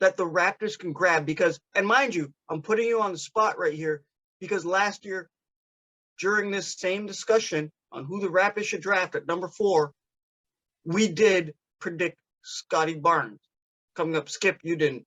that the Raptors can grab? Because, and mind you, I'm putting you on the spot right here, because last year, during this same discussion on who the Raptors should draft at number 4, we did predict Scotty Barnes coming up. Skip, you didn't.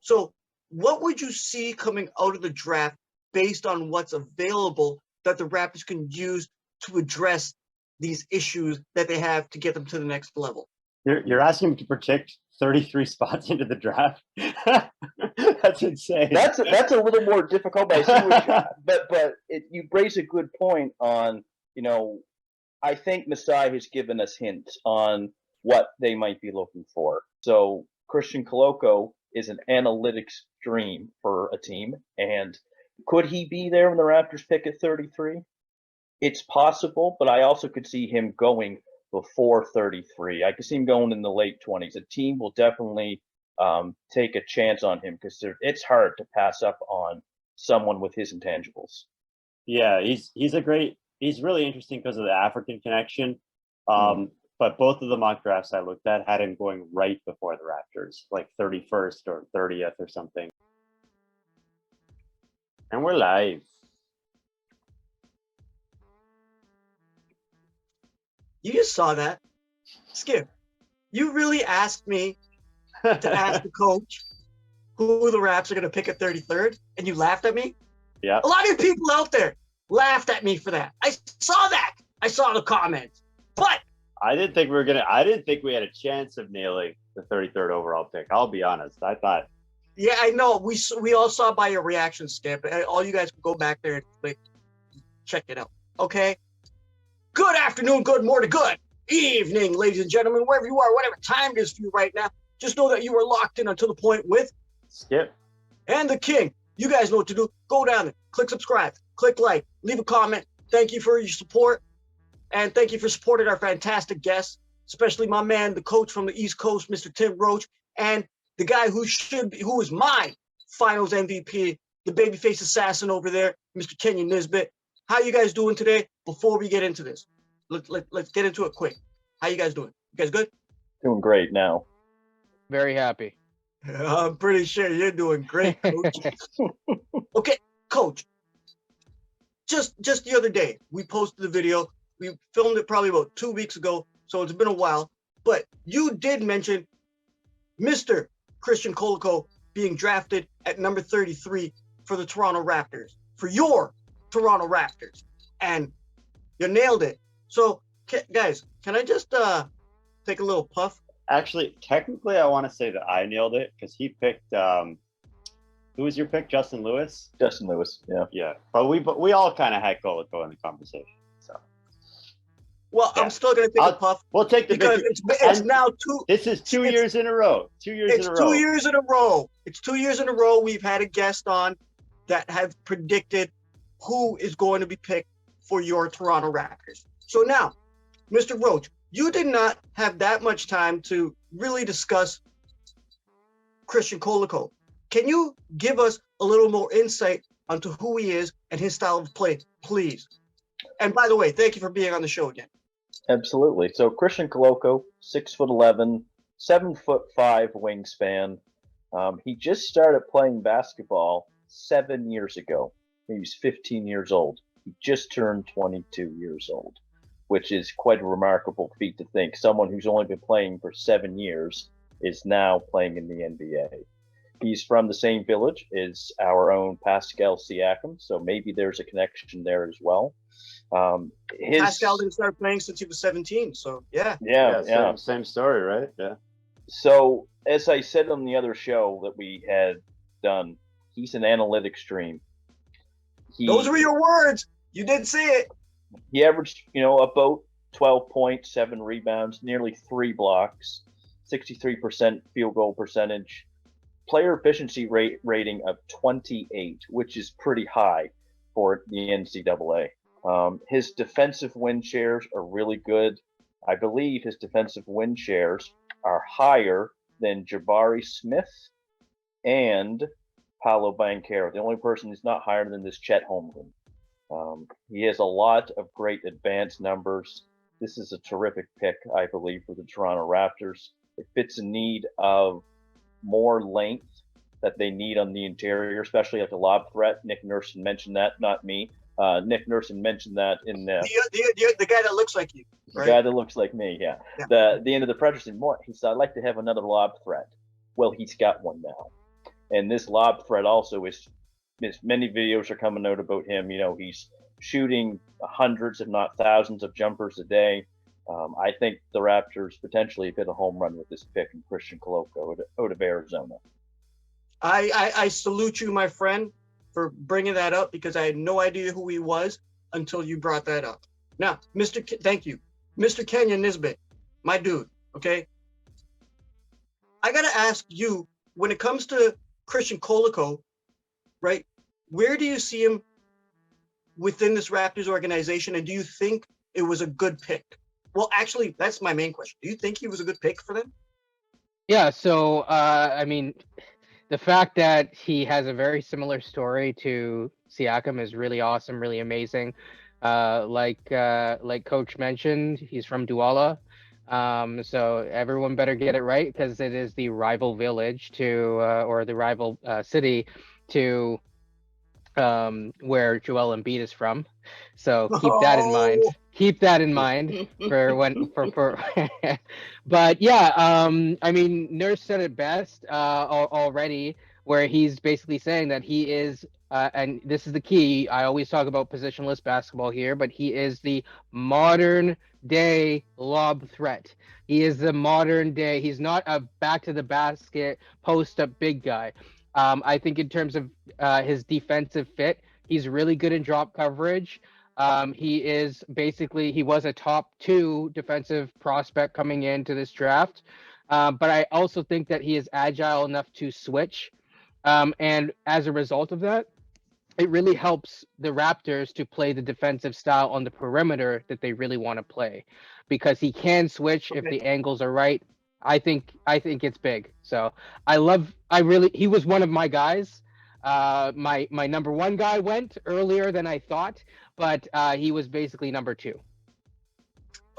So what would you see coming out of the draft based on what's available that the Raptors can use to address these issues that they have to get them to the next level? You're asking me to predict 33 spots into the draft? That's insane. That's a little more difficult, but I see what you raise a good point on, you know, I think Masai has given us hints on what they might be looking for. So Christian Koloko is an analytics dream for a team, and could he be there when the Raptors pick at 33? It's possible, but I also could see him going before 33. I could see him going in the late 20s. A team will definitely take a chance on him because it's hard to pass up on someone with his intangibles. Yeah, he's really interesting because of the African connection. But both of the mock drafts I looked at had him going right before the Raptors, like 31st or 30th or something. And we're live. You just saw that. Skip, you really asked me to ask the coach who the Raps are going to pick at 33rd, and you laughed at me? Yeah. A lot of people out there laughed at me for that. I saw that. I saw the comments. But I didn't think we had a chance of nailing the 33rd overall pick. I'll be honest. I thought. Yeah, I know. We all saw by your reaction, Skip. All you guys can go back there and click, check it out. Okay? Good afternoon, good morning, good evening, ladies and gentlemen, wherever you are, whatever time it is for you right now. Just know that you are locked in until the point with Skip and the King. You guys know what to do. Go down there, click subscribe, click like, leave a comment. Thank you for your support. And thank you for supporting our fantastic guests, especially my man, the coach from the East Coast, Mr. Tim Roache, and the guy who is my finals MVP, the babyface assassin over there, Mr. Kenyon Nisbett. How you guys doing today? Before we get into this, let's get into it quick. How you guys doing? You guys good? Doing great now. Very happy. I'm pretty sure you're doing great, Coach. Okay, Coach. Just the other day, we posted the video. We filmed it probably about 2 weeks ago, so it's been a while. But you did mention Mr. Christian Koloko being drafted at number 33 for the Toronto Raptors, for your Toronto Raptors, and you nailed it. So, guys, can I just take a little puff? Actually, technically, I want to say that I nailed it because he picked. Who was your pick? Justin Lewis. Justin Lewis. Yeah. Yeah, but we all kind of had Koloko in the conversation. So. Well, yeah. I'm still gonna take a puff. We'll take the because it's now two. This is 2 years in a row. 2 years in a row. It's 2 years in a row. It's 2 years in a row. We've had a guest on that have predicted who is going to be picked for your Toronto Raptors. So now, Mr. Roache, you did not have that much time to really discuss Christian Koloko. Can you give us a little more insight onto who he is and his style of play, please? And by the way, thank you for being on the show again. Absolutely. So Christian Koloko, 6'11", 7'5" wingspan. He just started playing basketball 7 years ago. He's 15 years old. He just turned 22 years old, which is quite a remarkable feat to think. Someone who's only been playing for 7 years is now playing in the NBA. He's from the same village as our own Pascal Siakam, so maybe there's a connection there as well. Pascal didn't start playing since he was 17, so yeah. Yeah. Same story, right? Yeah. So, as I said on the other show that we had done, he's an analytics dream. Those were your words. You did say it. He averaged, about 12 points, 7 rebounds, nearly 3 blocks, 63% field goal percentage, player efficiency rating of 28, which is pretty high for the NCAA. His defensive win shares are really good. I believe his defensive win shares are higher than Jabari Smith and Paolo Banchero. The only person who's not higher than this, Chet Holmgren. He has a lot of great advanced numbers. This is a terrific pick, I believe, for the Toronto Raptors. It fits a need of more length that they need on the interior, especially like a lob threat. Nick Nurse mentioned that, not me. Nick Nurse mentioned that in the guy that looks like you, right? The guy that looks like me, yeah. The end of the Predators said, he said, I'd like to have another lob threat. Well, he's got one now. And this lob threat also is many videos are coming out about him. You know, he's shooting hundreds, if not thousands, of jumpers a day. I think the Raptors potentially have hit a home run with this pick in Christian Koloko out of Arizona. I salute you, my friend, for bringing that up, because I had no idea who he was until you brought that up. Now, thank you. Mr. Kenyon Nisbett, my dude, okay? I got to ask you, when it comes to Christian Koloko, right, where do you see him within this Raptors organization, and do you think it was a good pick? Well, actually, that's my main question. Do you think he was a good pick for them? Yeah, so, I mean, the fact that he has a very similar story to Siakam is really awesome, really amazing. Like Coach mentioned, he's from Douala. So everyone better get it right, because it is the rival village or the rival city to where Joel Embiid is from. So keep that in mind. Keep that in mind for But yeah, I mean, Nurse said it best already, where he's basically saying that he is and this is the key. I always talk about positionless basketball here, but he is the modern day lob threat. He is the modern day. He's not a back to the basket post up big guy. I think in terms of his defensive fit, he's really good in drop coverage. He was a top 2 defensive prospect coming into this draft. But I also think that he is agile enough to switch. And as a result of that, it really helps the Raptors to play the defensive style on the perimeter that they really want to play, because he can switch if the angles are right. I think it's big. So he was one of my guys. My number 1 guy went earlier than I thought, but he was basically number 2.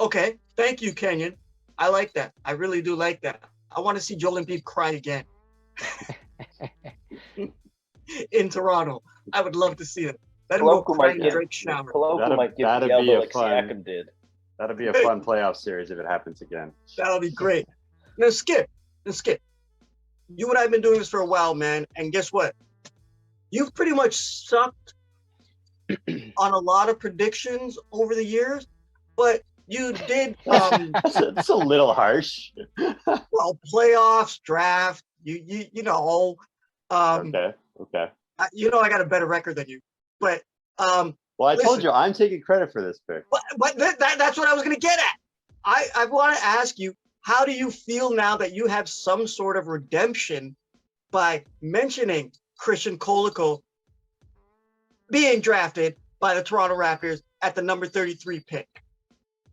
Okay, thank you, Kenyon. I like that. I really do like that. I want to see Joel Embiid cry again in Toronto. I would love to see it. Let him go cry in Drake's shower. Koloko might give the elbow like Siakam did. That'll be a fun playoff series if it happens again. That'll be great. Now, Skip. You and I have been doing this for a while, man. And guess what? You've pretty much sucked on a lot of predictions over the years, but you did. That's a little harsh. Well, playoffs, draft. You know. Okay. You know, I got a better record than you, but. Well, I told you I'm taking credit for this pick. But that's what I was going to get at. I want to ask you, how do you feel now that you have some sort of redemption by mentioning Christian Koloko being drafted by the Toronto Raptors at the number 33 pick?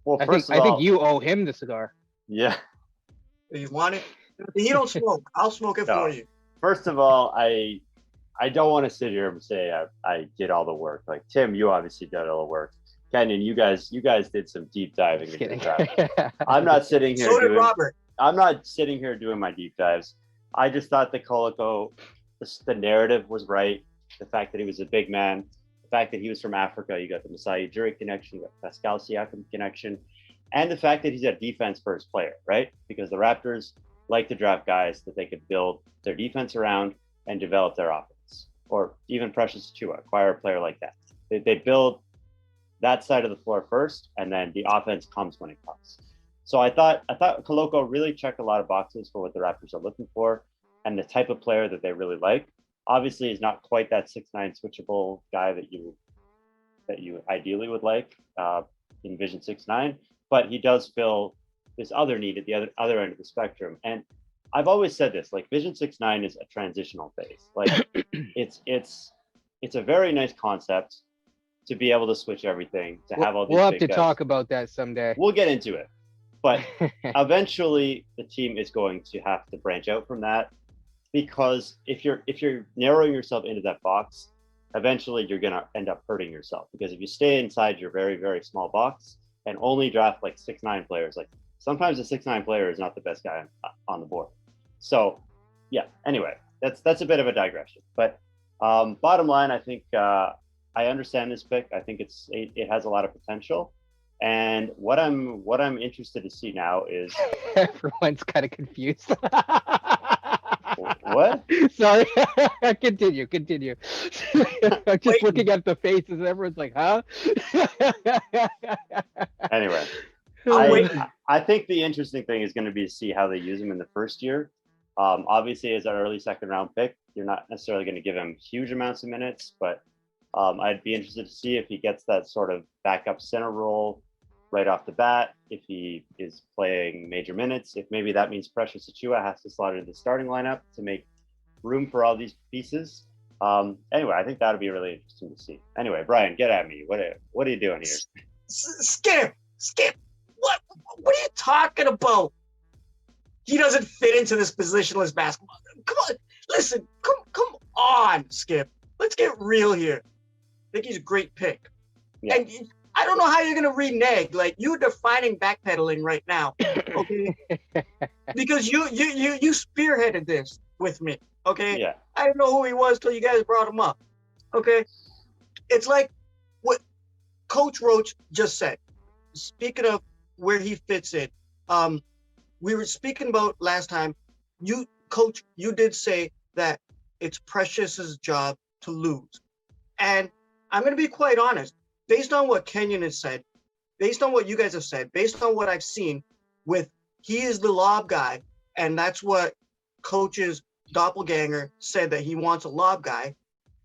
Well, I think you owe him the cigar. Yeah. You want it? He don't smoke. I'll smoke it for you. First of all, I don't want to sit here and say I did all the work. Like, Tim, you obviously did all the work. Kenyon, you guys did some deep diving into the draft. I'm not sitting here. So did Robert. I'm not sitting here doing my deep dives. I just thought that Koloko, the narrative was right. The fact that he was a big man, the fact that he was from Africa, you got the Masai Ujiri connection, you got Pascal Siakam connection, and the fact that he's a defense-first player, right? Because the Raptors like to draft guys that they could build their defense around and develop their offense. Or even Precious Achiuwa, acquire a player like that. They build that side of the floor first, and then the offense comes when it comes. So I thought Koloko really checked a lot of boxes for what the Raptors are looking for and the type of player that they really like. Obviously, he's not quite that 6'9" switchable guy that you ideally would like in Vision 6'9", but he does fill this other need at the other end of the spectrum. And I've always said this, like, Vision 6'9" is a transitional phase. Like, it's a very nice concept to be able to switch everything, to have all these We'll have big to guys. talk about that someday. We'll get into it. But eventually the team is going to have to branch out from that, because if you're narrowing yourself into that box, eventually you're going to end up hurting yourself. Because if you stay inside your very, very small box and only draft like 6'9" players, like, sometimes a 6'9" player is not the best guy on the board. So yeah. Anyway, that's a bit of a digression, but bottom line, I think I understand this pick. I think it has a lot of potential, and what I'm interested to see now is Everyone's kind of confused. what? Sorry. Continue. I'm just Wait. looking at the faces. Everyone's like, huh? Anyway, I'm waiting. I think the interesting thing is going to be to see how they use him in the first year. Obviously, as an early second round pick, you're not necessarily going to give him huge amounts of minutes, but I'd be interested to see if he gets that sort of backup center role right off the bat, if he is playing major minutes, if maybe that means Precious Achiuwa has to slot into the starting lineup to make room for all these pieces. Anyway, I think that would be really interesting to see. Anyway, Brian, get at me. What are you doing here? Skip. What are you talking about? He doesn't fit into this positionless basketball. Come on, listen. Come on, Skip. Let's get real here. I think he's a great pick. Yeah. And I don't know how you're gonna renege. Like, you're defining backpedaling right now, okay? Because you spearheaded this with me, okay? Yeah. I didn't know who he was till you guys brought him up, okay? It's like what Coach Roache just said. Speaking of where he fits in, we were speaking about last time. Coach, you did say that it's Precious's job to lose, and I'm gonna be quite honest. Based on what Kenyon has said, based on what you guys have said, based on what I've seen he is the lob guy, and that's what Coach's doppelganger said, that he wants a lob guy.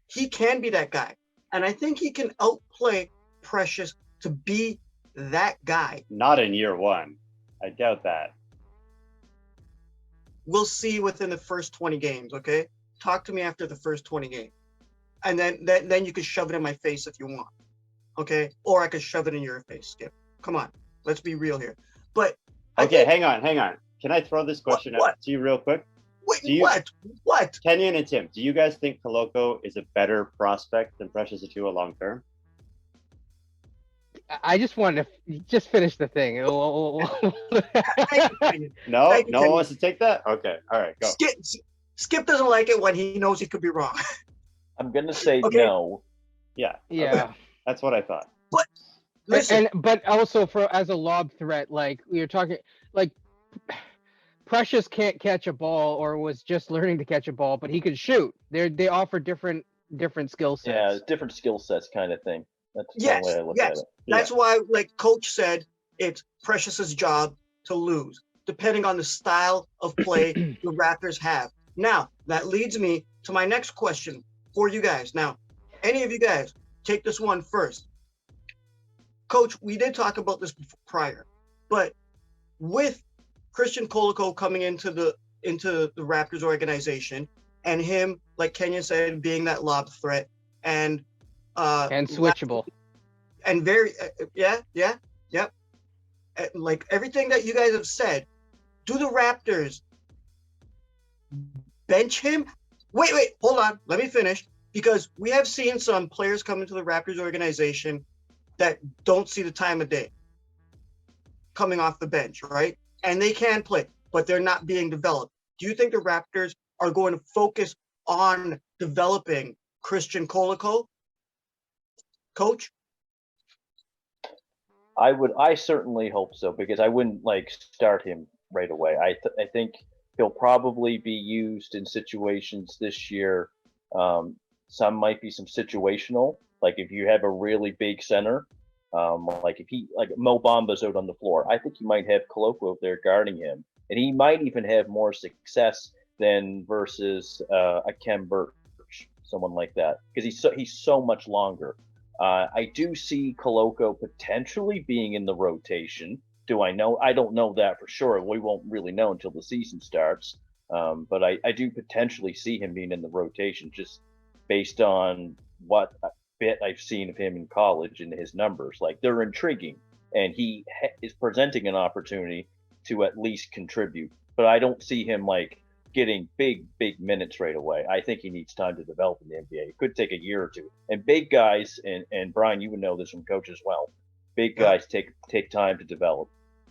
He can be that guy. And I think he can outplay Precious to be that guy. Not in year one. I doubt that. We'll see within the first 20 games, okay? Talk to me after the first 20 games. And then you can shove it in my face if you want. Okay, or I could shove it in your face, Skip. Come on, let's be real here. But okay, hang on. Can I throw this question out to you real quick? Wait, what? Kenyon and Tim, do you guys think Koloko is a better prospect than Precious Achiuwa long term? I just wanted to just finish the thing. No one wants to take that. Okay, all right, go. Skip doesn't like it when he knows he could be wrong. I'm gonna say Okay. no. Yeah. Yeah. Okay. That's what I thought. But listen, but also as a lob threat, like we were talking, like Precious can't catch a ball or was just learning to catch a ball, but he could shoot. They offer different skill sets. Yeah, different skill sets kind of thing. That's yes, the way I look at it. that's why, like Coach said, it's Precious's job to lose, depending on the style of play the Raptors have. Now, that leads me to my next question for you guys. Now, any of you guys, take this one first. Coach, we did talk about this prior, but with Christian Koloko coming into the Raptors organization, and him, like Kenyon said, being that lob threat and switchable, and very like everything that you guys have said, do the Raptors bench him? Wait, hold on, let me finish. Because we have seen some players come into the Raptors organization that don't see the time of day coming off the bench, right? And they can play, but they're not being developed. Do you think the Raptors are going to focus on developing Christian Koloko? Coach? I certainly hope so, because I wouldn't start him right away. I think he'll probably be used in situations this year. Some might be some situational, like if you have a really big center, if Mo Bamba's out on the floor, I think you might have Koloko out there guarding him, and he might even have more success than versus a Kem Birch, someone like that, because he's so much longer. I do see Koloko potentially being in the rotation. Do I know? I don't know that for sure. We won't really know until the season starts. But I do potentially see him being in the rotation, just based on what bit I've seen of him in college and his numbers. Like, they're intriguing, and he is presenting an opportunity to at least contribute. But I don't see him getting big minutes right away. I think he needs time to develop in the NBA. It could take a year or two. And big guys, and Brian, you would know this from Coach as well, big guys take time to develop.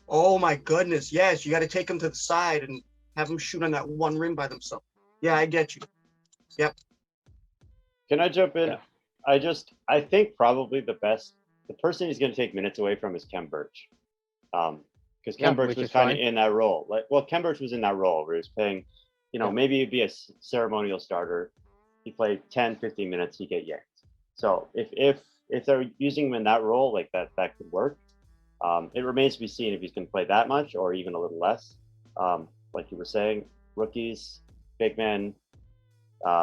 Oh my goodness, yes, you got to take them to the side and have them shoot on that one rim by themselves. Yeah, I get you. Yep. Can I jump in? Yeah. I think probably the person he's going to take minutes away from is Kem Birch. Because Kem Birch which was is kind of fine. in that role. Kem Birch was in that role where he was playing, Yeah. maybe it'd be a ceremonial starter. He played 10, 15 minutes, he'd get yanked. So if they're using him in that role, like that could work. It remains to be seen if he's going to play that much or even a little less. Like you were saying, rookies, big men,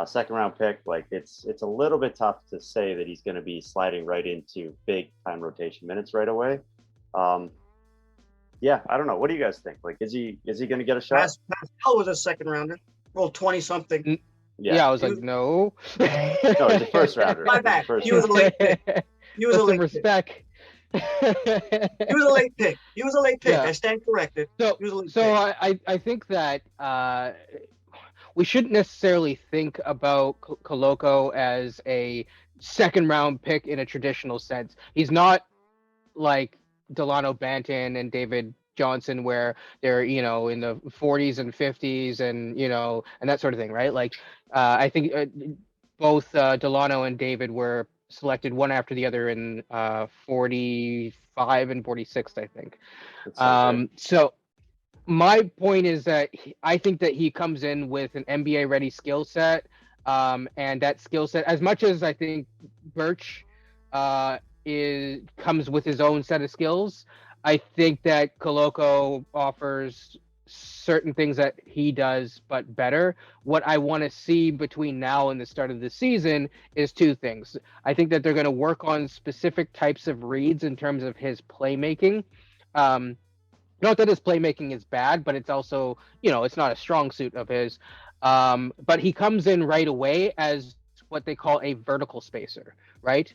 second round pick, like it's a little bit tough to say that he's going to be sliding right into big time rotation minutes right away. Yeah, I don't know. What do you guys think? Like, is he going to get a shot? Pascal was a second rounder. Rolled 20 something. Yeah, I was like, no. No, he's a first rounder. My bad. He was a late pick. He was Put a some late pick. respect. He was a late pick. He was a late pick. Yeah. I stand corrected. So, He was a late so pick. I think that we shouldn't necessarily think about Koloko as a second round pick in a traditional sense. He's not like Delano Banton and David Johnson, where they're in the 40s and 50s and and that sort of thing, right? Like I think both Delano and David were selected one after the other in 45 and 46, I think. So my point is that I think that he comes in with an NBA ready skill set, and that skill set, as much as I think Birch comes with his own set of skills, I think that Koloko offers certain things that he does but better. What I want to see between now and the start of the season is two things. I think that they're going to work on specific types of reads in terms of his playmaking. Not that his playmaking is bad, but it's also, it's not a strong suit of his. But he comes in right away as what they call a vertical spacer, right?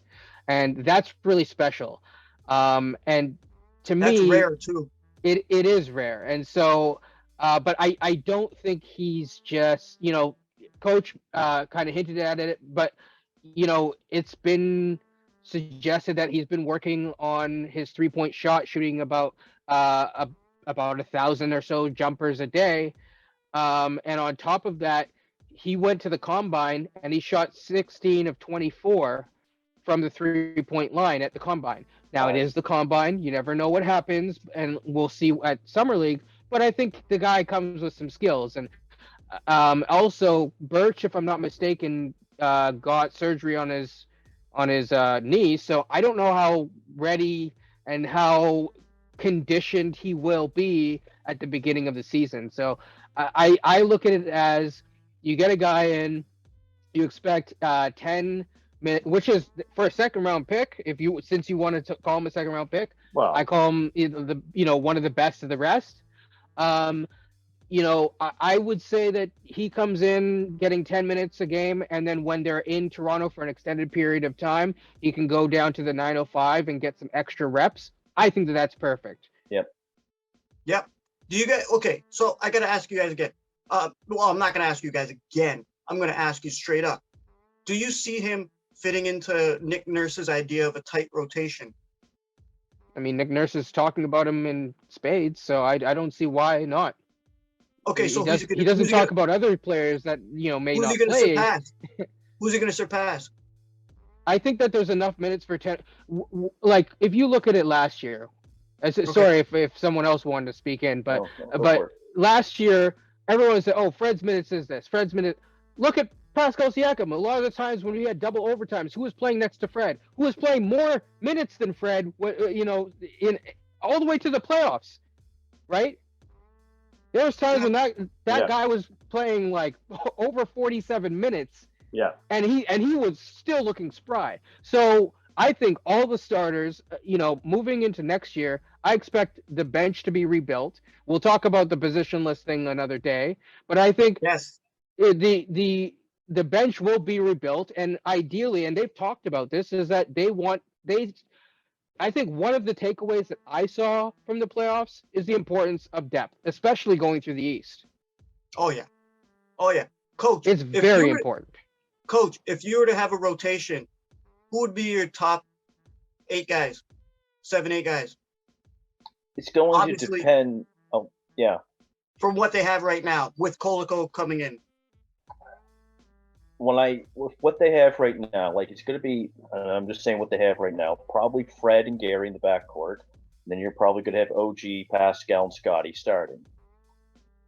And that's really special. And to That's me, rare too. it is rare. And so, but I don't think he's just, Coach kind of hinted at it, but, it's been suggested that he's been working on his 3-point shot, shooting about 1,000 or so jumpers a day. And on top of that, he went to the combine and he shot 16 of 24 from the 3-point line at the combine. Now it is the combine. You never know what happens, and we'll see at Summer League. But I think the guy comes with some skills. And also, Birch, if I'm not mistaken, got surgery on his knee. So I don't know how ready and how conditioned he will be at the beginning of the season. So I look at it as you get a guy in, you expect 10 minutes, which is for a second round pick. Since you wanted to call him a second round pick, well, I call him one of the best of the rest. I would say that he comes in getting 10 minutes a game, and then when they're in Toronto for an extended period of time, he can go down to the 905 and get some extra reps. I think that that's perfect. Yep. Do you guys? Okay, so I got to ask you guys again. Well, I'm not going to ask you guys again. I'm going to ask you straight up. Do you see him fitting into Nick Nurse's idea of a tight rotation? I mean, Nick Nurse is talking about him in spades, so I don't see why not. Okay, so he doesn't talk about other players that may not play. Who's he going to surpass? I think that there's enough minutes for 10. Like if you look at it last year, sorry if someone else wanted to speak in, but last year everyone said, "Oh, Fred's minutes is this. Fred's minute." Look at Pascal Siakam. A lot of the times when we had double overtimes, who was playing next to Fred? Who was playing more minutes than Fred? In all the way to the playoffs, right? There was times when that guy was playing like over 47 minutes. Yeah. And he was still looking spry. So I think all the starters, moving into next year, I expect the bench to be rebuilt. We'll talk about the positionless thing another day, but I think the bench will be rebuilt, and ideally, and they've talked about this, is that I think one of the takeaways that I saw from the playoffs is the importance of depth, especially going through the East. Oh yeah, Coach. It's very important. Coach, if you were to have a rotation, who would be your top 8 guys, 7, 8 guys? It's going to depend. Oh, yeah. From what they have right now, with Koloko coming in. with what they have right now, like it's going to be, I'm just saying what they have right now. Probably Fred and Gary in the backcourt. Then you're probably going to have OG, Pascal, and Scotty starting.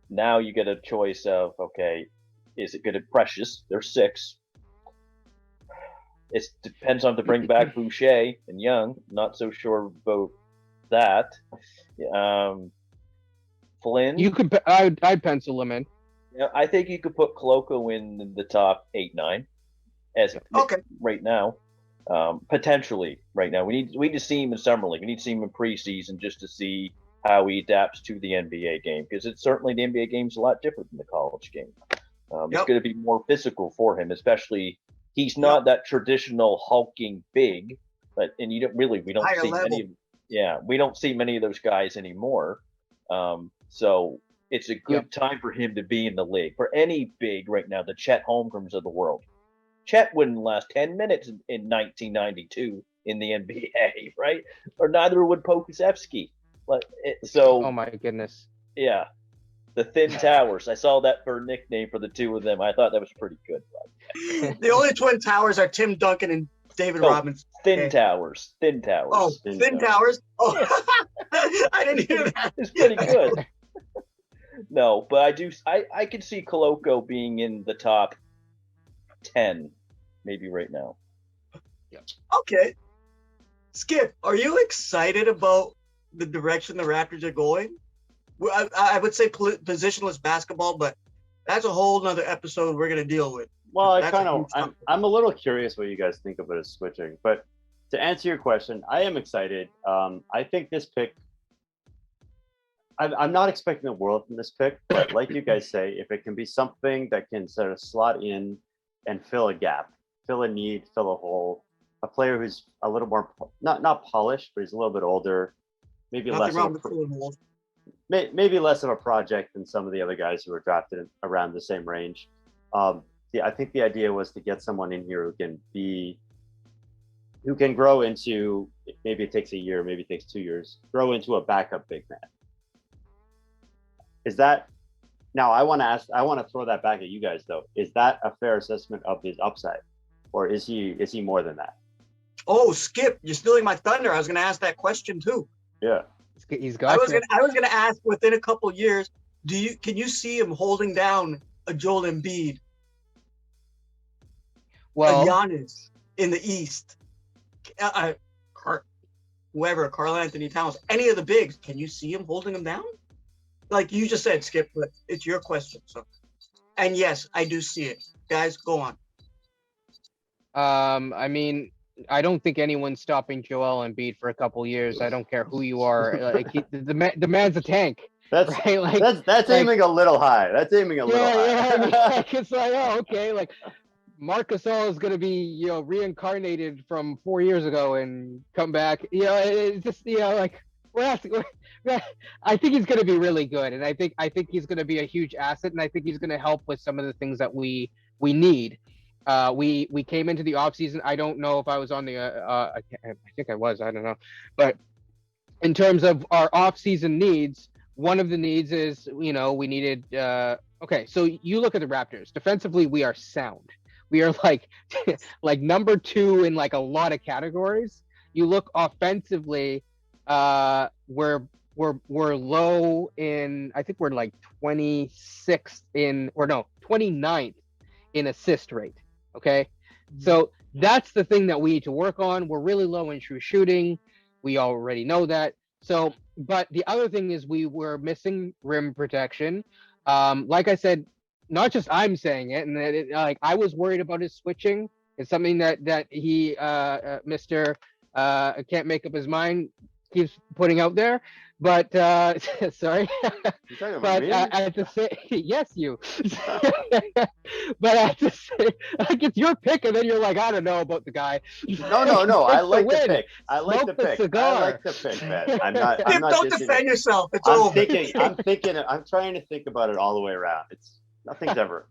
Now you get a choice of, okay, is it going to Precious? They're 6. It depends on to bring back Boucher and Young. Not so sure about that. Flynn. You could. I'd pencil him in. Yeah, I think you could put Koloko in the top 8-9 as Okay. right now. Potentially right now. We need to see him in summer league. We need to see him in preseason just to see how he adapts to the NBA game, because it's certainly the NBA game's a lot different than the college game. It's going to be more physical for him, especially he's not that traditional hulking big, and we don't Higher see level. we don't see many of those guys anymore. So it's a good time for him to be in the league. For any big right now, the Chet Holmgrens of the world. Chet wouldn't last 10 minutes in 1992 in the NBA, right? Or neither would Pokusevsky. Oh my goodness. Yeah, the Thin Towers. I saw that for a nickname for the two of them. I thought that was pretty good. The only twin towers are Tim Duncan and David Robinson. Thin Towers. Thin Towers. Oh, Thin Towers? Oh, I didn't hear that. It's pretty good. No, but I could see Koloko being in the top 10, maybe right now. Okay. Skip, are you excited about the direction the Raptors are going? Well, I would say positionless basketball, but that's a whole nother episode we're going to deal with. Well, That's I'm a little curious what you guys think of it as switching, but to answer your question, I am excited. I think this pick, I'm not expecting the world from this pick, but like you guys say, if it can be something that can sort of slot in and fill a gap, fill a need, fill a hole, a player who's a little more, not polished, but he's a little bit older, maybe less of a project than some of the other guys who were drafted around the same range. I think the idea was to get someone in here who can grow into, maybe it takes a year, maybe it takes 2 years, grow into a backup big man. Is that, now I want to throw that back at you guys though. Is that a fair assessment of his upside, or is he more than that? Oh, Skip, you're stealing my thunder. I was going to ask that question too. Yeah. He's got. I was gonna ask, within a couple years, can you see him holding down a Joel Embiid, a Giannis in the East, whoever, Karl Anthony Towns, any of the bigs? Can you see him holding them down? Like you just said, Skip, but it's your question. So, and yes, I do see it. Guys, go on. I mean, I don't think anyone's stopping Joel Embiid for a couple years. I don't care who you are. Like the man's a tank. That's right. Like that's aiming a little high. That's aiming a little high. Yeah. I mean, like, it's like, oh, okay. Like Marc Gasol is going to be, reincarnated from 4 years ago and come back. It's just, like I think he's going to be really good, and I think he's going to be a huge asset, and I think he's going to help with some of the things that we need. We came into the offseason. I don't know if I was on the I think I was. I don't know, but in terms of our offseason needs, one of the needs is we needed. Okay, so you look at the Raptors defensively. We are sound. We are like number 2 in like a lot of categories. You look offensively, we're low in. I think we're like 26th 29th in assist rate. Okay, so that's the thing that we need to work on. We're really low in true shooting. We already know that. So, but the other thing is we were missing rim protection. Like I said, not just I'm saying it, and like I was worried about his switching. It's something that he, Mr. Can't make up his mind, keeps putting out there. But sorry, but at the same, yes, you. But at the same, like it's your pick, and then you're like, I don't know about the guy. No. I like the pick. I like Smoke the pick. cigar. I like the pick, man. I'm not Don't defend yourself. It's I'm over. thinking. I'm trying to think about it all the way around. Nothing's ever.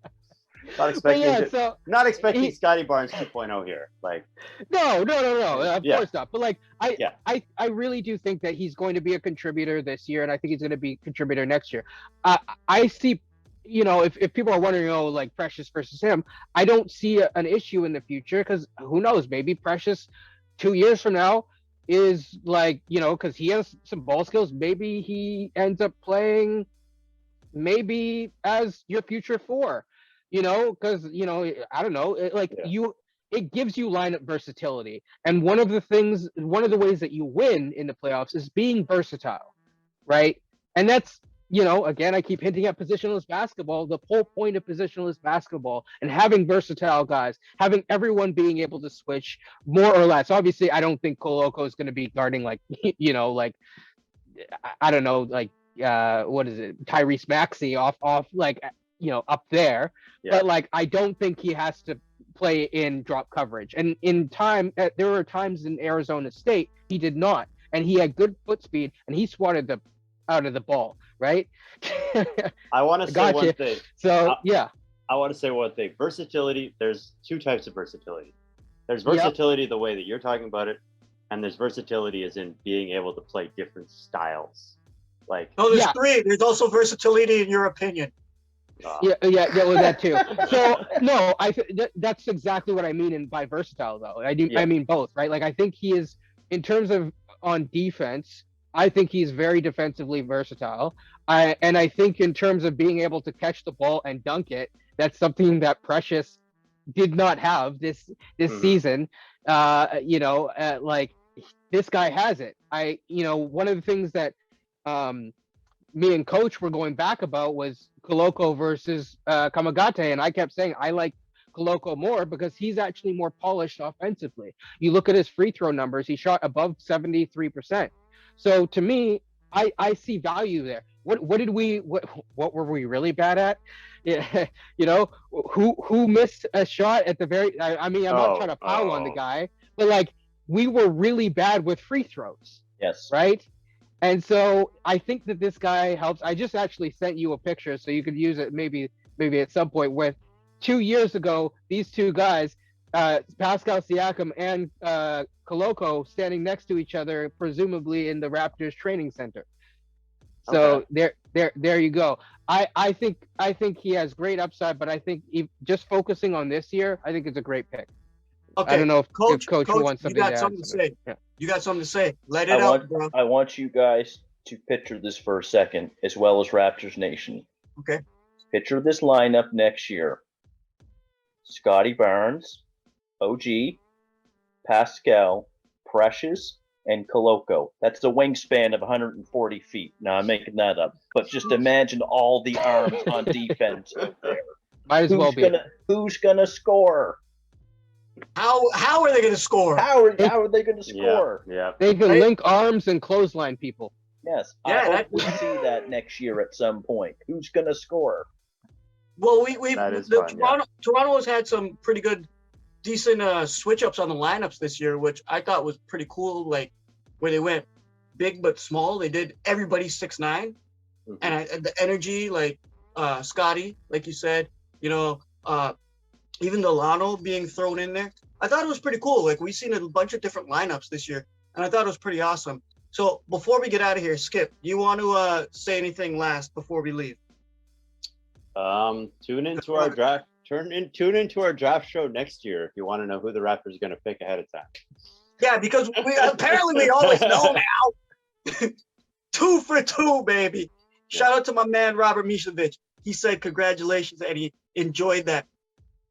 Not expecting Scotty Barnes 2.0 here. Like no, of course not. But like I really do think that he's going to be a contributor this year, and I think he's going to be a contributor next year. I see if people are wondering, oh, like Precious versus him, I don't see an issue in the future because who knows? Maybe Precious 2 years from now is like, because he has some ball skills. Maybe he ends up playing maybe as your future four, because I don't know, it gives you lineup versatility, and one of the ways that you win in the playoffs is being versatile, right? And that's, again, I keep hinting at positionless basketball. The whole point of positionless basketball and having versatile guys, having everyone being able to switch more or less. Obviously, I don't think Koloko is going to be guarding like, like, I don't know, like, what is it, Tyrese Maxey off like, up there. Yeah. But like, I don't think he has to play in drop coverage. And there were times in Arizona State he did not, and he had good foot speed, and he swatted the out of the ball, right? I want to say one thing. So yeah, I want to say one thing. Versatility. There's two types of versatility. There's versatility the way that you're talking about it, and there's versatility as in being able to play different styles. Like, no, there's three. There's also versatility in your opinion. Yeah, with that too. So no, that's exactly what I mean by versatile, though. I mean both, right? Like, I think he is, in terms of on defense, I think he's very defensively versatile. And I think in terms of being able to catch the ball and dunk it, that's something that Precious did not have this season. Like, this guy has it. One of the things that me and Coach were going back about was Koloko versus Kamagate, and I kept saying I like Koloko more because he's actually more polished offensively. You look at his free throw numbers; he shot above 73%. So to me, I see value there. What were we really bad at? Yeah, who missed a shot at the very? I mean, I'm not trying to pile on the guy, but like, we were really bad with free throws. Yes. Right. And so I think that this guy helps. I just actually sent you a picture so you could use it maybe at some point. With 2 years ago, these two guys, Pascal Siakam and Koloko, standing next to each other, presumably in the Raptors training center. So there you go. I think he has great upside, but I think just focusing on this year, I think it's a great pick. Okay, I don't know if Coach wants something you got to something add. to say. Yeah. You got something to say. Let it out, bro. I want you guys to picture this for a second, as well as Raptors Nation. Okay. Picture this lineup next year. Scotty Barnes, OG, Pascal, Precious, and Koloko. That's the wingspan of 140 feet. Now, I'm making that up. But just imagine all the arms on defense out there. Might as well be. Who's gonna score? How are they going to score? How are they going to score? Yeah. They can link arms and clothesline people. Yes. Yeah, I hope we see that next year at some point. Who's going to score? Well, fun, Toronto has had some pretty good, decent switch ups on the lineups this year, which I thought was pretty cool. Like, where they went big but small. They did everybody 6'9", and the energy, like Scotty, like you said, even Delano being thrown in there. I thought it was pretty cool. Like, we've seen a bunch of different lineups this year, and I thought it was pretty awesome. So before we get out of here, Skip, do you want to say anything last before we leave? Tune into our draft. Tune into our draft show next year if you want to know who the Raptors are going to pick ahead of time. Yeah, because we always know now. 2 for 2, baby. Shout out to my man Robert Mishovich. He said congratulations and he enjoyed that.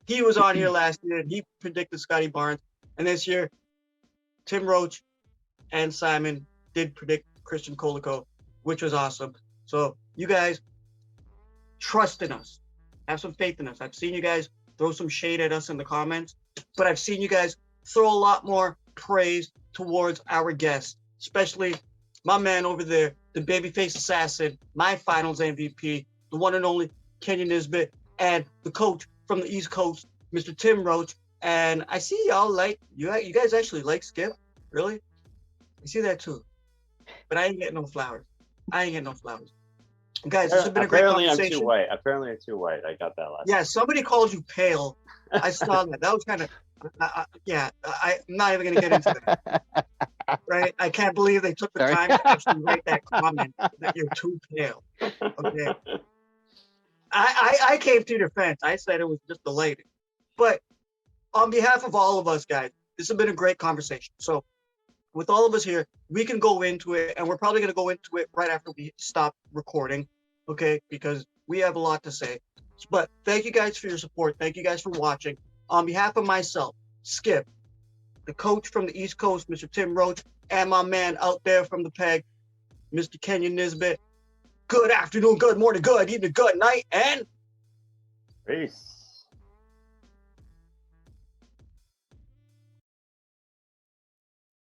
He was on here last year and he predicted Scotty Barnes. And this year, Tim Roache and Simon did predict Christian Koloko, which was awesome. So you guys trust in us. Have some faith in us. I've seen you guys throw some shade at us in the comments, but I've seen you guys throw a lot more praise towards our guests, especially my man over there, the babyface assassin, my finals MVP, the one and only Kenyon Nisbett, and the coach from the East Coast, Mr. Tim Roache. And I see y'all like, you guys actually like Skip? Really? I see that too. But I ain't getting no flowers. Guys, this has been a great conversation. Apparently I'm too white. I got that last. Yeah, somebody called you pale. I saw that. That was kind of, I'm not even going to get into that. Right? I can't believe they took the time to actually write that comment that you're too pale. Okay. I came to your defense. I said it was just the latest. But on behalf of all of us, guys, this has been a great conversation. So with all of us here, we can go into it, and we're probably going to go into it right after we stop recording, okay? Because we have a lot to say. But thank you guys for your support. Thank you guys for watching. On behalf of myself, Skip, the coach from the East Coast, Mr. Tim Roache, and my man out there from the PEG, Mr. Kenyon Nisbett. Good afternoon, good morning, good evening, good night, and Peace.